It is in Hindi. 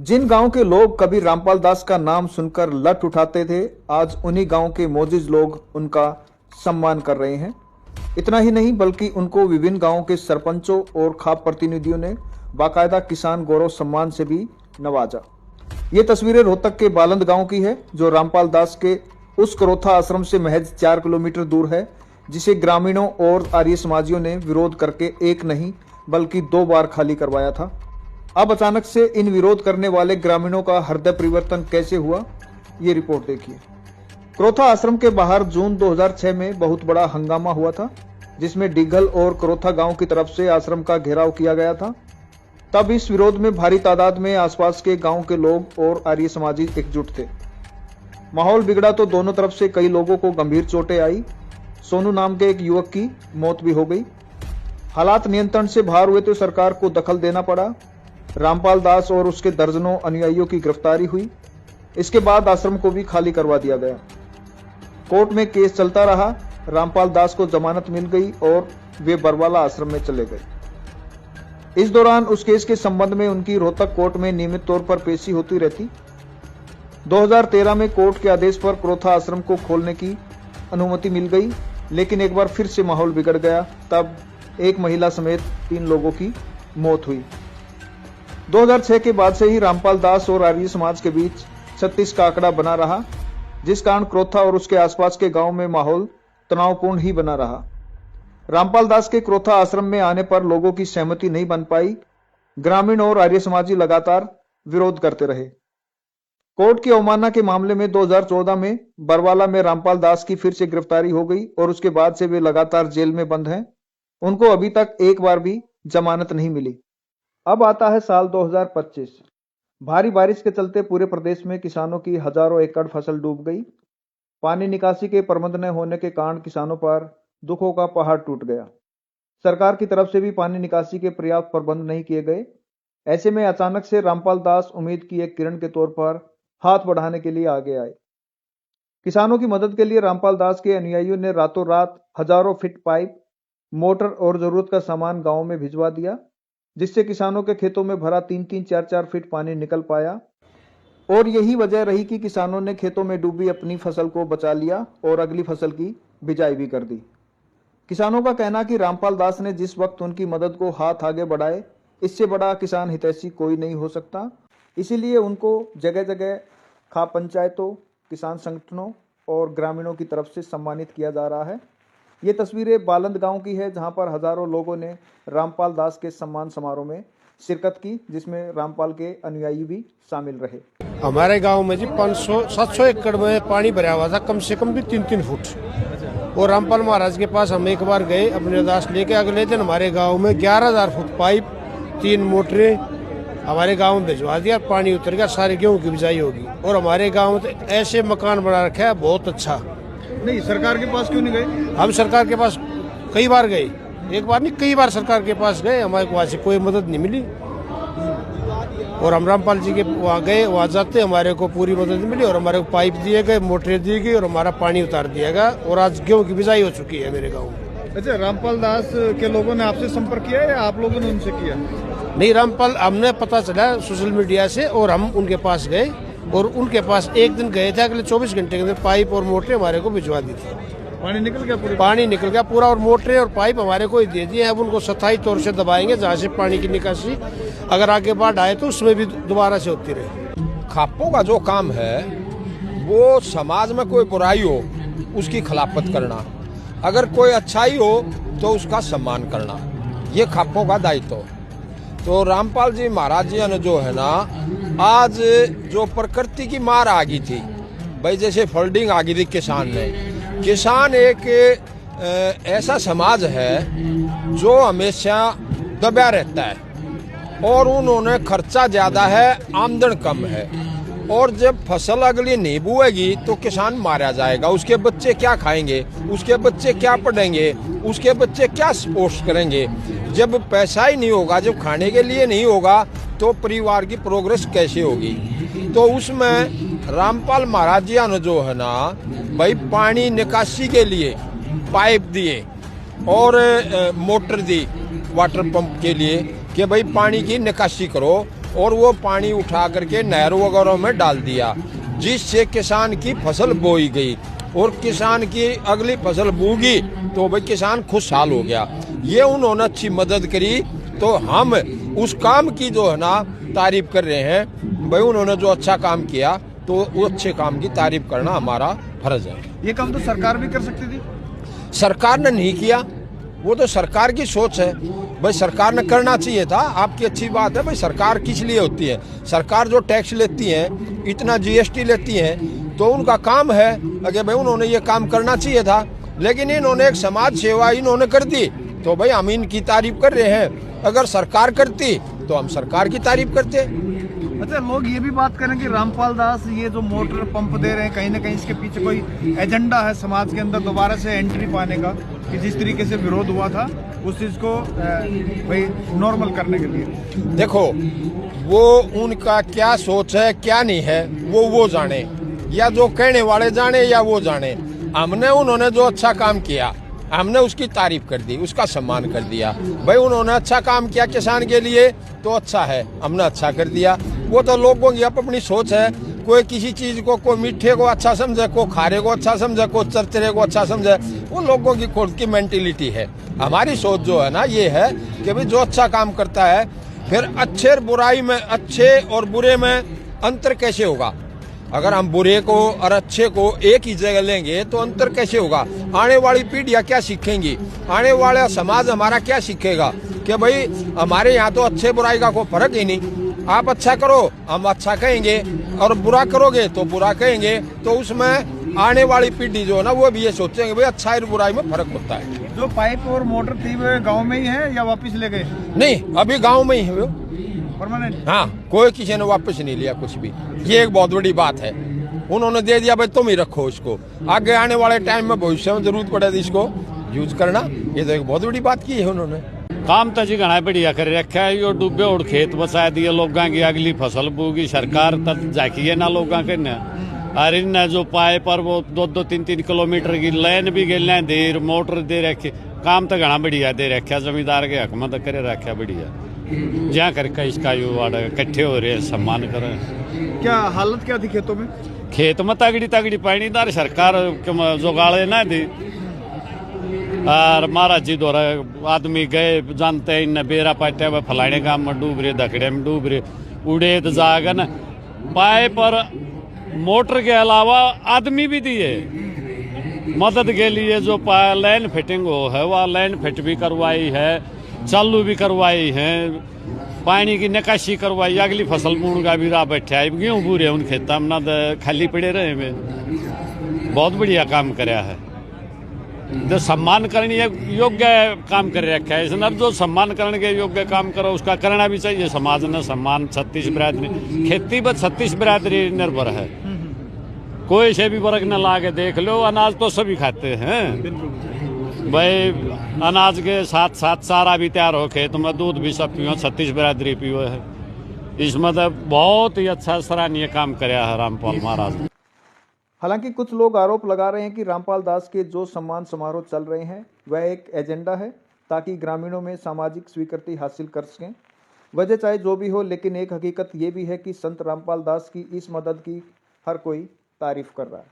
जिन गांव के लोग कभी रामपाल दास का नाम सुनकर लठ उठाते थे, आज उन्हीं गांव के मोजिज लोग उनका सम्मान कर रहे हैं। इतना ही नहीं बल्कि उनको विभिन्न गांवों के सरपंचों और खाप प्रतिनिधियों ने बाकायदा किसान गौरव सम्मान से भी नवाजा। ये तस्वीरें रोहतक के बालंद गांव की है, जो रामपाल दास के उस करोथा आश्रम से महज 4 किलोमीटर दूर है, जिसे ग्रामीणों और आर्य समाजियों ने विरोध करके एक नहीं बल्कि 2 बार खाली करवाया था। अब अचानक से इन विरोध करने वाले ग्रामीणों का हृदय परिवर्तन कैसे हुआ, ये रिपोर्ट देखिए। करोथा आश्रम के बाहर जून 2006 में बहुत बड़ा हंगामा हुआ था, जिसमें डिघल और करोथा गांव की तरफ से आश्रम का घेराव किया गया था। तब इस विरोध में भारी तादाद में आसपास के गांव के लोग और आर्य समाजी एकजुट थे। माहौल बिगड़ा तो दोनों तरफ से कई लोगों को गंभीर चोटें आई। सोनू नाम के एक युवक की मौत भी हो गई। हालात नियंत्रण से बाहर हुए तो सरकार को दखल देना पड़ा। रामपाल दास और उसके दर्जनों अनुयायियों की गिरफ्तारी हुई। इसके बाद आश्रम को भी खाली करवा दिया गया। कोर्ट में केस चलता रहा। रामपाल दास को जमानत मिल गई और वे बरवाला आश्रम में चले गए। इस दौरान उस केस के संबंध में उनकी रोहतक कोर्ट में नियमित तौर पर पेशी होती रहती। 2013 में कोर्ट के आदेश पर करोथा आश्रम को खोलने की अनुमति मिल गई, लेकिन एक बार फिर से माहौल बिगड़ गया। तब एक महिला समेत 3 लोगों की मौत हुई। 2006 के बाद से ही रामपाल दास और आर्य समाज के बीच 36 का आंकड़ा बना रहा, जिस कारण करोथा और उसके आसपास के गांव में माहौल तनावपूर्ण ही बना रहा। रामपाल दास के करोथा आश्रम में आने पर लोगों की सहमति नहीं बन पाई। ग्रामीण और आर्य समाजी लगातार विरोध करते रहे। कोर्ट की अवमानना के मामले में 2014 में बरवाला में रामपाल दास की फिर से गिरफ्तारी हो गई और उसके बाद से वे लगातार जेल में बंद हैं। उनको अभी तक एक बार भी जमानत नहीं मिली। अब आता है साल 2025। भारी बारिश के चलते पूरे प्रदेश में किसानों की हजारों एकड़ फसल डूब गई। पानी निकासी के प्रबंध न होने के कारण किसानों पर दुखों का पहाड़ टूट गया। सरकार की तरफ से भी पानी निकासी के पर्याप्त प्रबंध नहीं किए गए। ऐसे में अचानक से रामपाल दास उम्मीद की एक किरण के तौर पर हाथ बढ़ाने के लिए आगे आए। किसानों की मदद के लिए रामपाल दास के अनुयायियों ने रातों रात हजारों फीट पाइप, मोटर और जरूरत का सामान गांव में भिजवा दिया, जिससे किसानों के खेतों में भरा 3-3, 4-4 फीट पानी निकल पाया। और यही वजह रही कि किसानों ने खेतों में डूबी अपनी फसल को बचा लिया और अगली फसल की बिजाई भी कर दी। किसानों का कहना कि रामपाल दास ने जिस वक्त उनकी मदद को हाथ आगे बढ़ाए, इससे बड़ा किसान हितैषी कोई नहीं हो सकता। इसीलिए उनको जगह जगह खाप पंचायतों, किसान संगठनों और ग्रामीणों की तरफ से सम्मानित किया जा रहा है। ये तस्वीरें बालंद गांव की है, जहां पर हजारों लोगों ने रामपाल दास के सम्मान समारोह में शिरकत की, जिसमें रामपाल के अनुयायी भी शामिल रहे। हमारे गांव में जी 500-700 एकड़ में पानी भरा हुआ था, कम से कम भी 3-3 फुट। और रामपाल महाराज के पास हम एक बार गए अपने अरदास लेके। अगले दिन हमारे गांव में 11,000 फुट पाइप, 3 मोटरें हमारे गांव में भिजवा दिया। पानी उतर गया, सारे गेहूं की बिजाई होगी। और हमारे गांव में तो ऐसे मकान बना रखा है, बहुत अच्छा। नहीं, सरकार के पास क्यों नहीं गए? हम सरकार के पास कई बार गए, एक बार नहीं कई बार सरकार के पास गए, हमारे को वहाँ से कोई मदद नहीं मिली। और हम रामपाल जी के वहाँ गए, वहाँ जाते हमारे को पूरी मदद मिली और हमारे को पाइप दिए गए, मोटरें दी गई और हमारा पानी उतार दिया गया। और आज गेहूं की बिजाई हो चुकी है मेरे गाँव में। अच्छा, रामपाल दास के लोगों ने आपसे संपर्क किया या आप लोगों ने उनसे किया? नहीं, रामपाल हमने पता चला सोशल मीडिया से और हम उनके पास गए और उनके पास एक दिन गए थे, अगले 24 घंटे के अंदर पाइप और मोटरें हमारे को भिजवा दी थी। पानी निकल गया? पानी निकल गया पूरा और मोटरें और पाइप हमारे को ही दे दिए। अब उनको स्थायी तौर से दबाएंगे, जहाँ से पानी की निकासी अगर आगे बाढ़ आए तो उसमें भी दोबारा से होती रहे। खापों का जो काम है वो समाज में कोई बुराई हो उसकी खिलाफत करना, अगर कोई अच्छाई हो तो उसका सम्मान करना, ये खापों का दायित्व। तो रामपाल जी महाराज जी ने जो है ना, आज जो प्रकृति की मार आ गई थी भाई, जैसे फोल्डिंग आ गई थी किसान एक ऐसा समाज है जो हमेशा दबा रहता है और उन्होंने खर्चा ज्यादा है, आमदन कम है। और जब फसल अगली नहीं बुएगी तो किसान मारा जाएगा। उसके बच्चे क्या खाएंगे, उसके बच्चे क्या पढ़ेंगे, उसके बच्चे क्या स्पोर्ट्स करेंगे। जब पैसा ही नहीं होगा, जब खाने के लिए नहीं होगा तो परिवार की प्रोग्रेस कैसे होगी। तो उसमें रामपाल महाराज जी ने जो है ना भाई, पानी निकासी के लिए पाइप दिए और मोटर दी वाटर पंप के लिए कि भाई पानी की निकासी करो और वो पानी उठा करके नहरों वगैरह में डाल दिया, जिससे किसान की फसल बोई गई और किसान की अगली फसल बूगी तो भाई किसान खुशहाल हो गया। ये उन्होंने अच्छी मदद करी, तो हम उस काम की जो है ना तारीफ कर रहे हैं। भाई उन्होंने जो अच्छा काम किया तो वो अच्छे काम की तारीफ करना हमारा फर्ज है। ये काम तो सरकार भी कर सकती थी। सरकार ने नहीं किया, वो तो सरकार की सोच है। भाई सरकार ने करना चाहिए था। आपकी अच्छी बात है, भाई सरकार किस लिए होती है? सरकार जो टैक्स लेती है, इतना जीएसटी लेती है, तो उनका काम है अगर भाई उन्होंने ये काम करना चाहिए था। लेकिन इन्होंने एक समाज सेवा इन्होंने कर दी, तो भाई हम इनकी तारीफ कर रहे हैं। अगर सरकार करती तो हम सरकार की तारीफ करते। अच्छा, लोग ये भी बात करें कि रामपाल दास ये जो मोटर पंप दे रहे हैं, कहीं ना कहीं इसके पीछे कोई एजेंडा है समाज के अंदर दोबारा से एंट्री पाने का, कि जिस तरीके से विरोध हुआ था उस चीज को भाई नॉर्मल करने के लिए। देखो, वो उनका क्या सोच है क्या नहीं है वो जाने, या जो कहने वाले जाने या वो जाने। हमने उन्होंने जो अच्छा काम किया हमने उसकी तारीफ कर दी, उसका सम्मान कर दिया। भाई उन्होंने अच्छा काम किया किसान के लिए तो अच्छा है, हमने अच्छा कर दिया। वो तो लोगों की अपनी सोच है, कोई किसी चीज को, कोई मीठे को अच्छा समझे, कोई खारे को अच्छा समझे, कोई चरचरे को अच्छा समझे, वो लोगों की खुद की मेंटेलिटी है। हमारी सोच जो है ना ये है कि भाई जो अच्छा काम करता है, फिर अच्छे और बुराई में, अच्छे और बुरे में अंतर कैसे होगा? अगर हम बुरे को और अच्छे को एक ही जगह लेंगे तो अंतर कैसे होगा? आने वाली पीढ़ियां क्या सीखेंगी? आने वाला समाज हमारा क्या सीखेगा कि भाई हमारे यहाँ तो अच्छे बुराई का कोई फर्क ही नहीं। आप अच्छा करो हम अच्छा कहेंगे, और बुरा करोगे तो बुरा कहेंगे। तो उसमें आने वाली पीढ़ी जो है ना वो भी ये सोचेंगे भाई अच्छा और बुराई में फर्क होता है। जो पाइप और मोटर थी वो गाँव में ही है या वापिस ले गए? नहीं, अभी गाँव में ही है वो परमानेंट। हाँ, कोई किसी ने वापस नहीं लिया कुछ भी। ये एक बहुत बड़ी बात है। उन्होंने दे दिया भाई तुम ही रखो इसको, आगे आने वाले टाइम में भविष्य में जरूरत पड़ेगी इसको यूज करना। ये तो एक बहुत बड़ी बात की है उन्होंने। काम तो जी घना बढ़िया कर रखा है। यो डूबे और खेत बसा दिए लोगों की, अगली फसल बोगी सरकार तक जाकी ना लोगों के न। और इन जो पाए पर वो 2-3 किलोमीटर की लाइन भी गए देर मोटर दे रखे। काम तो घना बढ़िया दे रखा, जमींदार के हक में तो करे रखा बढ़िया। जहाँ करके इसका यो इकट्ठे हो रहे सम्मान करें। क्या हालत क्या थी खेतों में? खेत में तगड़ी पानीदार सरकार जोगाड़े ना दी। और महाराज जी द्वारा आदमी गए, जानते हैं इन बेरा पाटे हुए फलाने गांव में डूब रहे, दखड़े में डूब रहे, उड़े तो जागन पाए पर मोटर के अलावा आदमी भी दिए मदद के लिए। जो लाइन फिटिंग हो है वह लाइन फिट भी करवाई है, चालू भी करवाई है, पानी की निकासी करवाई। अगली फसल मूण का भी राह बैठे है, गेहूँ पूरे उन खेता में ना खाली पड़े रहे में। बहुत बढ़िया काम कराया है। जो सम्मान करने योग्य काम कर रखा है इसने। अब जो सम्मान करने के योग्य काम करो उसका करना भी चाहिए समाज ने। सम्मान 36 बिरादरी, खेती पर 36 बिरादरी निर्भर है। कोई से भी वर्ग न ला के देख लो, अनाज तो सभी खाते हैं भाई। अनाज के साथ साथ चारा भी तैयार हो, खेत में दूध भी सब पियो, 36 बिरादरी पियो है। इसमें तो बहुत ही अच्छा सराहनीय काम कराया है रामपाल महाराज। हालांकि कुछ लोग आरोप लगा रहे हैं कि रामपाल दास के जो सम्मान समारोह चल रहे हैं वह एक एजेंडा है ताकि ग्रामीणों में सामाजिक स्वीकृति हासिल कर सकें। वजह चाहे जो भी हो, लेकिन एक हकीकत ये भी है कि संत रामपाल दास की इस मदद की हर कोई तारीफ कर रहा है।